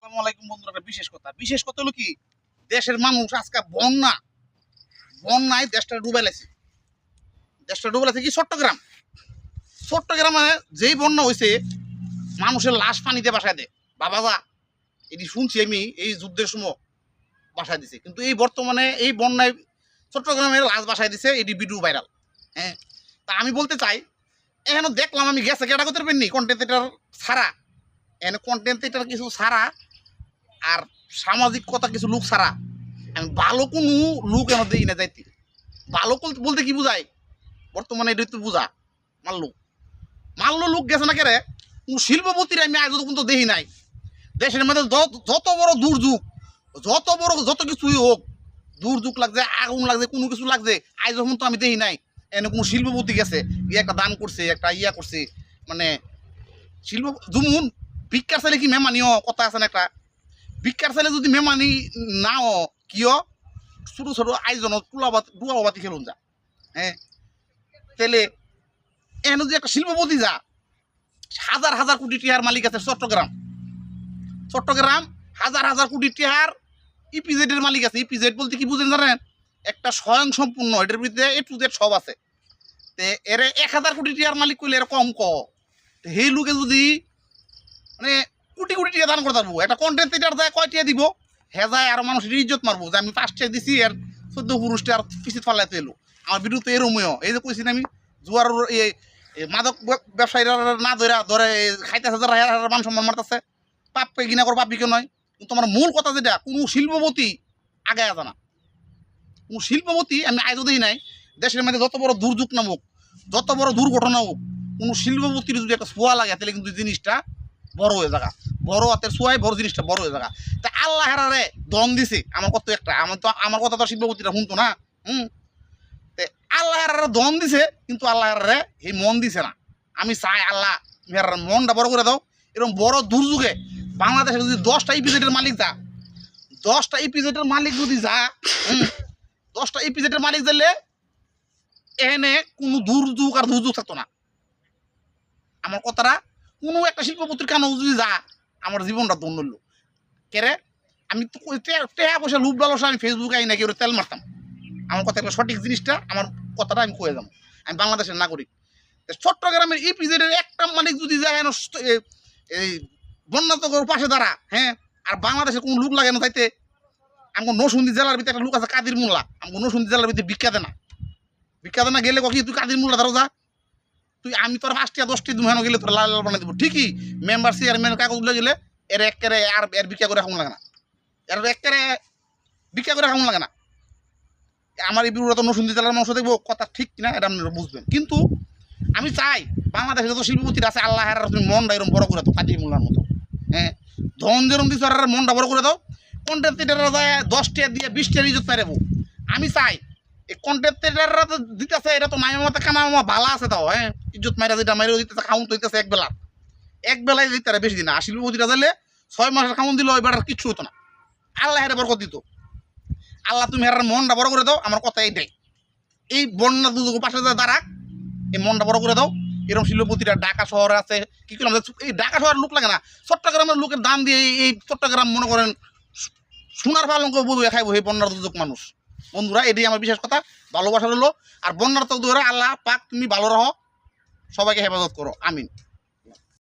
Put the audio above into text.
আসসালামু আলাইকুম বন্ধুরা, একটা বিশেষ কথা হলো কি, দেশের মানুষ আজকে বন্যায় দেশটা ডুবে লাগছে কি চট্টগ্রামে যেই বন্যা হয়েছে, মানুষের লাশ পানিতে বাসায় দেয়। বাবা যা এটি শুনছি আমি, এই যুদ্ধের সময় বাসায় দিছে, কিন্তু এই বর্তমানে এই বন্যায় চট্টগ্রামের লাশ বাসায় দিছে, এটি ভিডিও ভাইরাল। হ্যাঁ, তা আমি বলতে চাই, এখানে দেখলাম আমি গেছে কেটা করতে পারিনি কন্টেন্ট ক্রিয়েটর ছাড়া, এখানে কন্টেন্ট ক্রিয়েটর কিছু ছাড়া আর সামাজিক কথা কিছু লোক ছাড়া আমি ভালো কোনো লোক এনে দিই না যাইতে। ভালো বলতে কি বুঝাই, বর্তমানে এটা তো বুঝা মারলো লোক গেছে না কেরে, কোনো শিল্পপতির আমি আজ কিন্তু দেখি নাই। দেশের মধ্যে যত বড় দুর্যোগ, যত কিছুই হোক, দুর্যোগ লাগছে, আগুন লাগছে, কোনো কিছু লাগছে, আজ যখন তো আমি দেখি নাই এনে কোনো শিল্পপতি গেছে একটা দান করছে, একটা করছে। মানে শিল্প যেমন ভিক্ষার চাইলে কি মেমানিও কথা আছে না, একটা ভিক্ষার চাইলে যদি মেমানি নাও কিয় ছোটো ছোটো আয়োজন ডুয়াবাতি খেলুন যা। হ্যাঁ, তাহলে এনে যে একটা শিল্পপতি যা, হাজার হাজার কোটি টিহার মালিক আছে চট্টগ্রাম হাজার কোটি টিহার ইপিজেডের মালিক আছে। ইপিজেড বলতে কি বুঝেন জানেন, একটা স্বয়ং সম্পূর্ণ, এটার ভিতরে এ টু জেড সব আছে। তে এর 1000 কোটি টিহার মালিক করলে এর কম সেই লোকে যদি মানে কোটি টিয়া দান করে থাকবো, একটা কন্টেন্ট ক্রিয়েটর যায় কয় টিয়া দিব, যায় আর মানুষের ইজ্জত মারবো যে আমি 5 টিয়া দিছি আর 14 পুরুষটা আর পিছিয়ে ফালাইতে এলো। আমার ভিডিও তো এরময়, এই যে কইছি আমি জুয়ার মাদক ব্যবসায়ীরা না ধরে খাইতেছে, যারা মান সম্মান মারতেছে, পাপকে ঘৃণা করো, পাপিকে নয়। কিন্তু আমার মূল কথা যেটা, কোনো শিল্পপতি আগে আসে না, কোনো শিল্পপতি আমি আজও দিই নাই। দেশের মধ্যে যত বড় দুর্যোগ নামুক, যত বড় দুর্ঘটনা হোক, কোনো শিল্পপতির যদি একটা ছোঁয়া লাগে তাহলে কিন্তু জিনিসটা বড় হয়ে যাগা, বড় হাতের ছোঁয়ায় বড় জিনিসটা বড় হয়ে যাগা। তা আল্লাহ হেরারে দন দিছে আমার কত একটা, আমার কথা তো শিল্পপতিরা শুনতো না। আল্লাহ হেরারে দন দিছে, কিন্তু আল্লাহ হেরারে এই মন দিছে না। আমি চাই আল্লাহ হেরার মনটা বড় করে দাও। এরকম বড় দুর্যোগে বাংলাদেশে যদি 10টা ইপিজেডের মালিক যা, 10টা ইপিজেডের মালিক যদি যা, 10টা ইপিজেডের মালিক দিলে এনে কোনো দুর্যোগ আর দুর্যোগ থাকতো না। আমার কথাটা কোনো একটা শিল্পপতির কারণে যদি যা, আমার জীবনটা ধন্য হলো কেরে। আমি তো টাকা পয়সা লুপ লালসা আমি ফেসবুকে আই নাকি ওরা তেল মারতাম। আমার কথা একটা সঠিক জিনিসটা, আমার কথাটা আমি কয়ে যাবো, আমি বাংলাদেশের নাগরিক। চট্টগ্রামের ইপিজেডের একটা মালিক যদি যায় এই বন্যা তো পাশে দাঁড়া, হ্যাঁ, আর বাংলাদেশে কোনো লোক লাগে না তাইতে। আমাকে নরসিংদী জেলার ভিতরে একটা লোক আছে কাদির মোল্লা, আমাকে নরসিংদী জেলার ভিতরে ভিক্ষা দেনা গেলে কি তুই কাদির মোল্লা ধরো যা, তুই আমি তোর 5টা 10টি দুহানো গেলে তোর লাল লাল বানিয়ে দেবো ঠিকই। মেম্বার চেয়ারম্যান কাগজ গেলে এর একেবারে আর এর ভিক্ষা করে খাওয়া লাগে না, এর একেবারে ভিক্ষা করে খাওয়া লাগে না। আমার এই বিরোধ নরসিংদী জেলার মানুষ দেখবো কথা ঠিক কিনা এটা আপনারা বুঝবেন। কিন্তু আমি চাই বাংলাদেশে যত শিল্পপতির আছে, আল্লাহ তুমি মনটা এরকম বড় করে দাও কাদির মোল্লার মতো। হ্যাঁ, ধন যেরকম দিচ্ছ আর মনটা বড় করে দাও। কন্টেন্ট ক্রিয়েটররা যায় 10টা দিয়ে 20টা ইজ্জত পাইবো। আমি চাই এই কন্টেন্ট ক্রিয়েটররা তো দিতেছে, এটা তো মায়ের মতো কানা মামা ভালো আছে তাও। হ্যাঁ, ইজ্জত মাইরা যেটা মাইরা দিতেছে, খাউন তো দিতেছে এক বেলায় দিতে বেশি দিন। আর শিল্পপতিরা দিলে 6 মাসের খাউন দিল, ওই বেটার কিচ্ছু হতো না। আল্লাহ হেরে বরকত দিত। আল্লাহ তুমি হেরার মনটা বড় করে দাও। আমার কথা এইটাই, এই বন্যা দুর্যোগ পাশে দাঁড়াক, এই মনটা বড় করে দাও। এরকম শিল্পপতিরা ঢাকা শহরে আছে, কি করলাম, এই ঢাকা শহরের লোক লাগে না, চট্টগ্রামের লোকের দাম দিয়ে এই চট্টগ্রাম মনে করেন সোনার পালঙ্ক বইয়ে খাইবো এই বন্যার দুর্যোগ মানুষ। বন্ধুরা, এটাই আমার বিশেষ কথা, ভালোবাসা রইলো। আর বন্যার তো আল্লাহ পাক তুমি ভালো রহ, সবাইকে হেফাজত করো, আমিন।